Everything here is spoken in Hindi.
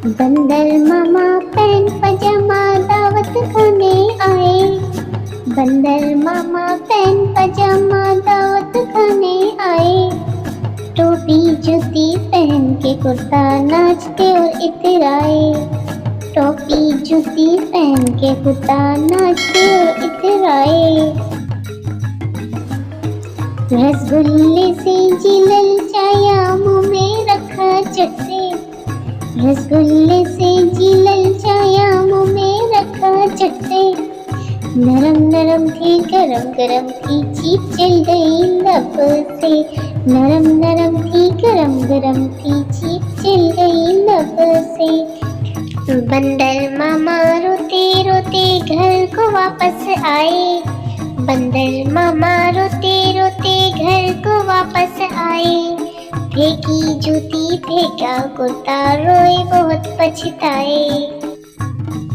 बंदर मामा पैंट पजामा दावत खाने आए। बंदर मामा पैंट पजामा दावत खाने आए। टोपी जूती पहन के कुर्ता नाचते और इतराए। टोपी जूती पहन के कुर्ता नाचते और इतराए। रसगुल्ले से जी ललचाया मुँह में रखा चट से। रसगुल्ले से जी ललचाया मुँह में रखा चट से। नरम नरम थी गरम गरम थी जीभ जल गई लब से। नरम नरम थी गरम गरम थी जीभ जल गई लब से। बंदर मामा रोते रोते घर को वापस आए। बंदर मामा रोते रोते घर को वापस आए। फेंकी जूती फेंका कुर्ता रोए बहुत पछताए।